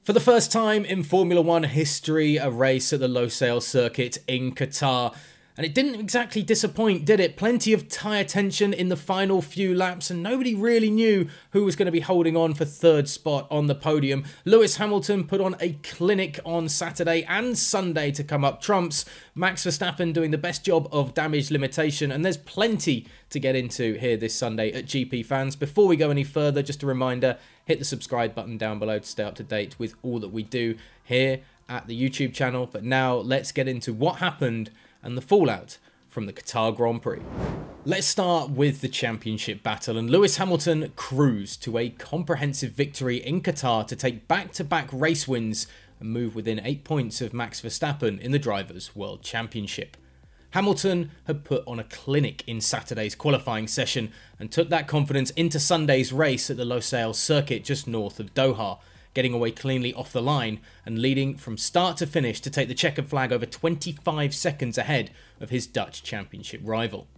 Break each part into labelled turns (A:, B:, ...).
A: For the first time in Formula One history, a race at the Losail circuit in Qatar. And it didn't exactly disappoint, did it? Plenty of tyre tension in the final few laps, and nobody really knew who was going to be holding on for third spot on the podium. Lewis Hamilton put on a clinic on Saturday and Sunday to come up trumps. Max Verstappen doing the best job of damage limitation, and there's plenty to get into here this Sunday at GPFans. Before we go any further, just a reminder, hit the subscribe button down below to stay up to date with all that we do here at the YouTube channel. But now let's get into what happened and the fallout from the Qatar Grand Prix. Let's start with the championship battle, and Lewis Hamilton cruised to a comprehensive victory in Qatar to take back-to-back race wins and move within 8 points of Max Verstappen in the Drivers' World Championship. Hamilton had put on a clinic in Saturday's qualifying session and took that confidence into Sunday's race at the Losail circuit just north of Doha, getting away cleanly off the line and leading from start to finish to take the checkered flag over 25 seconds ahead of his Dutch championship rival.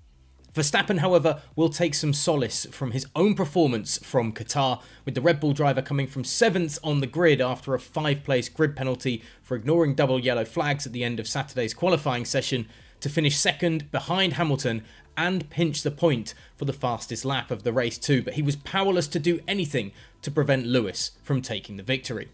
A: Verstappen, however, will take some solace from his own performance from Qatar, with the Red Bull driver coming from 7th on the grid after a 5-place grid penalty for ignoring double yellow flags at the end of Saturday's qualifying session, to finish second behind Hamilton and pinch the point for the fastest lap of the race too, but he was powerless to do anything to prevent Lewis from taking the victory.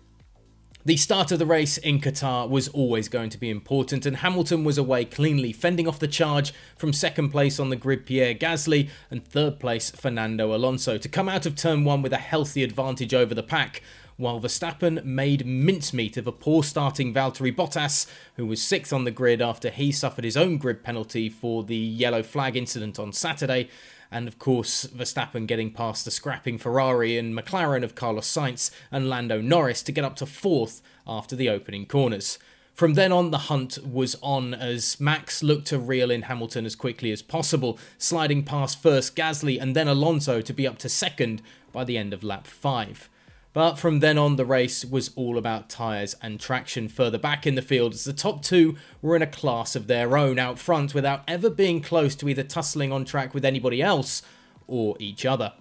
A: The start of the race in Qatar was always going to be important, and Hamilton was away cleanly, fending off the charge from second place on the grid Pierre Gasly and third place Fernando Alonso to come out of turn 1 with a healthy advantage over the pack, while Verstappen made mincemeat of a poor starting Valtteri Bottas, who was 6th on the grid after he suffered his own grid penalty for the yellow flag incident on Saturday, and of course Verstappen getting past the scrapping Ferrari and McLaren of Carlos Sainz and Lando Norris to get up to 4th after the opening corners. From then on, the hunt was on as Max looked to reel in Hamilton as quickly as possible, sliding past first Gasly and then Alonso to be up to 2nd by the end of lap 5. But from then on, the race was all about tyres and traction further back in the field, as the top two were in a class of their own out front without ever being close to either tussling on track with anybody else or each other.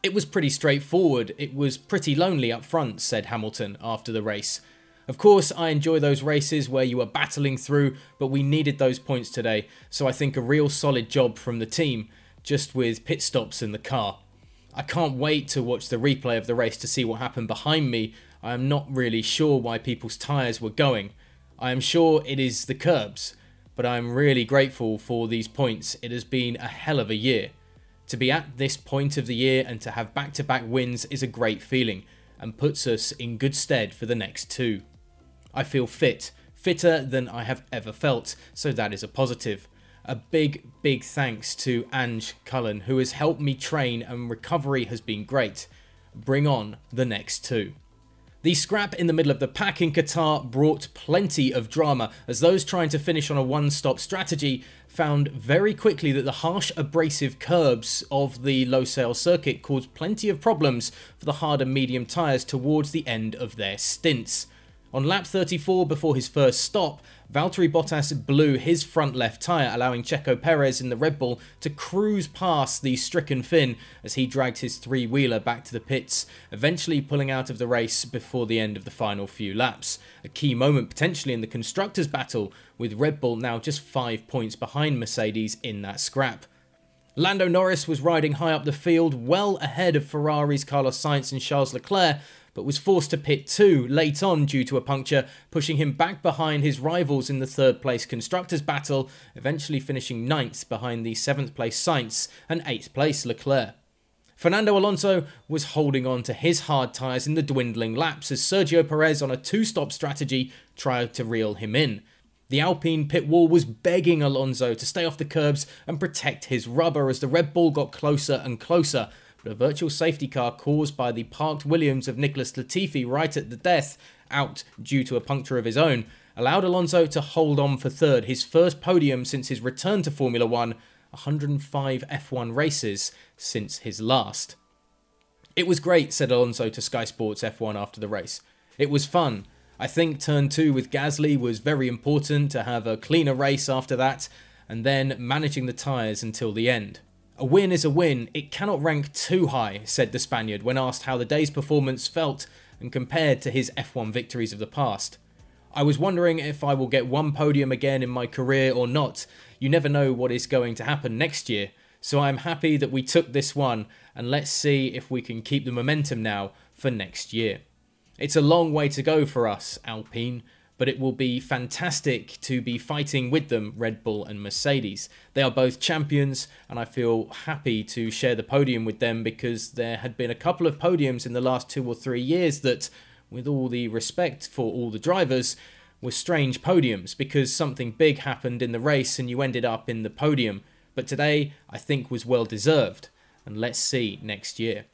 A: It was pretty straightforward. It was pretty lonely up front, said Hamilton after the race. Of course, I enjoy those races where you are battling through, but we needed those points today, so I think a real solid job from the team, just with pit stops in the car. I can't wait to watch the replay of the race to see what happened behind me. I am not really sure why people's tyres were going. I am sure it is the curbs, but I am really grateful for these points. It has been a hell of a year. To be at this point of the year and to have back-to-back wins is a great feeling and puts us in good stead for the next two. I feel fit, fitter than I have ever felt, so that is a positive. A big thanks to Ange Cullen, who has helped me train, and recovery has been great. Bring on the next two. The scrap in the middle of the pack in Qatar brought plenty of drama, as those trying to finish on a one-stop strategy found very quickly that the harsh abrasive curbs of the Losail circuit caused plenty of problems for the hard and medium tyres towards the end of their stints. On lap 34, before his first stop, Valtteri Bottas blew his front left tyre, allowing Checo Perez in the Red Bull to cruise past the stricken Finn as he dragged his three-wheeler back to the pits, eventually pulling out of the race before the end of the final few laps. A key moment potentially in the constructors' battle, with Red Bull now just 5 points behind Mercedes in that scrap. Lando Norris was riding high up the field, well ahead of Ferrari's Carlos Sainz and Charles Leclerc, but was forced to pit too late on due to a puncture, pushing him back behind his rivals in the third place constructors battle, eventually finishing 9th behind the 7th place Sainz and 8th place Leclerc. Fernando Alonso was holding on to his hard tyres in the dwindling laps as Sergio Perez on a two-stop strategy tried to reel him in. The Alpine pit wall was begging Alonso to stay off the curbs and protect his rubber as the Red Bull got closer and closer, but a virtual safety car caused by the parked Williams of Nicholas Latifi right at the death, out due to a puncture of his own, allowed Alonso to hold on for third, his first podium since his return to Formula 1, 105 F1 races since his last. It was great, said Alonso to Sky Sports F1 after the race. It was fun. I think turn 2 with Gasly was very important to have a cleaner race after that, and then managing the tyres until the end. A win is a win, it cannot rank too high, said the Spaniard when asked how the day's performance felt and compared to his F1 victories of the past. I was wondering if I will get one podium again in my career or not. You never know what is going to happen next year, so I'm happy that we took this one, and let's see if we can keep the momentum now for next year. It's a long way to go for us, Alpine, but it will be fantastic to be fighting with them, Red Bull and Mercedes. They are both champions, and I feel happy to share the podium with them because there had been a couple of podiums in the last 2 or 3 years that, with all the respect for all the drivers, were strange podiums because something big happened in the race and you ended up in the podium. But today, I think, was well deserved, and let's see next year.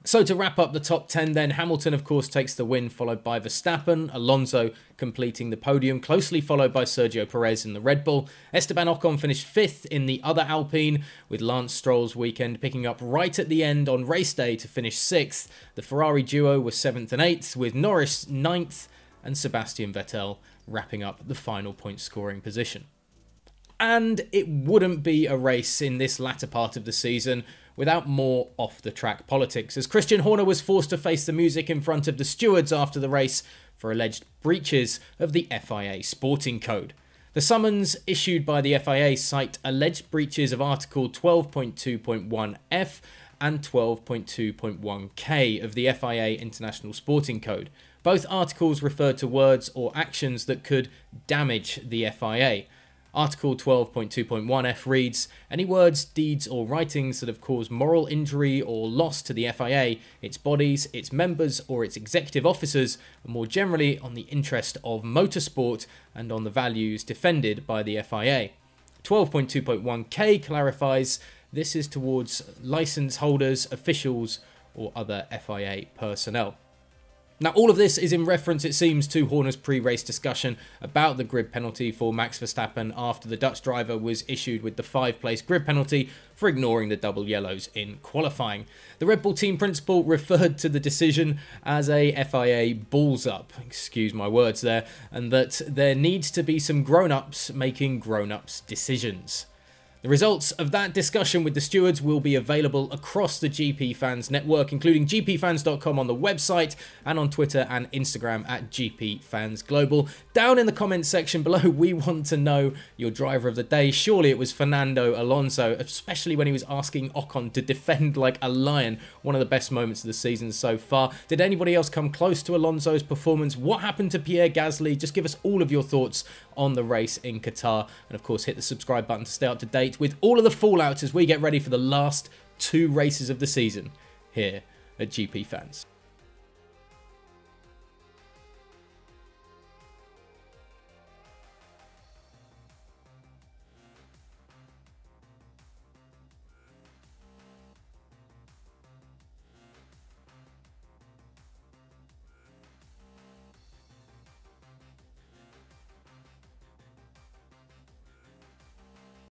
A: So to wrap up the top 10 then, Hamilton of course takes the win, followed by Verstappen, Alonso completing the podium, closely followed by Sergio Perez in the Red Bull. Esteban Ocon finished 5th in the other Alpine, with Lance Stroll's weekend picking up right at the end on race day to finish 6th. The Ferrari duo was 7th and 8th, with Norris 9th and Sebastian Vettel wrapping up the final point scoring position. And it wouldn't be a race in this latter part of the season without more off-the-track politics, as Christian Horner was forced to face the music in front of the stewards after the race for alleged breaches of the FIA sporting code. The summons issued by the FIA cite alleged breaches of Article 12.2.1F and 12.2.1K of the FIA International Sporting Code. Both articles refer to words or actions that could damage the FIA. Article 12.2.1F reads, any words, deeds or writings that have caused moral injury or loss to the FIA, its bodies, its members or its executive officers, and more generally on the interest of motorsport and on the values defended by the FIA. 12.2.1K clarifies this is towards licence holders, officials or other FIA personnel. Now, all of this is in reference, it seems, to Horner's pre-race discussion about the grid penalty for Max Verstappen after the Dutch driver was issued with the 5-place grid penalty for ignoring the double yellows in qualifying. The Red Bull team principal referred to the decision as a FIA balls up, excuse my words there, and that there needs to be some grown-ups making grown-ups decisions. The results of that discussion with the stewards will be available across the GPFans network, including gpfans.com on the website and on Twitter and Instagram at GPFansGlobal. Down in the comments section below, we want to know your driver of the day. Surely it was Fernando Alonso, especially when he was asking Ocon to defend like a lion. One of the best moments of the season so far. Did anybody else come close to Alonso's performance? What happened to Pierre Gasly? Just give us all of your thoughts on the race in Qatar. And of course, hit the subscribe button to stay up to date with all of the fallouts as we get ready for the last 2 races of the season here at GP Fans.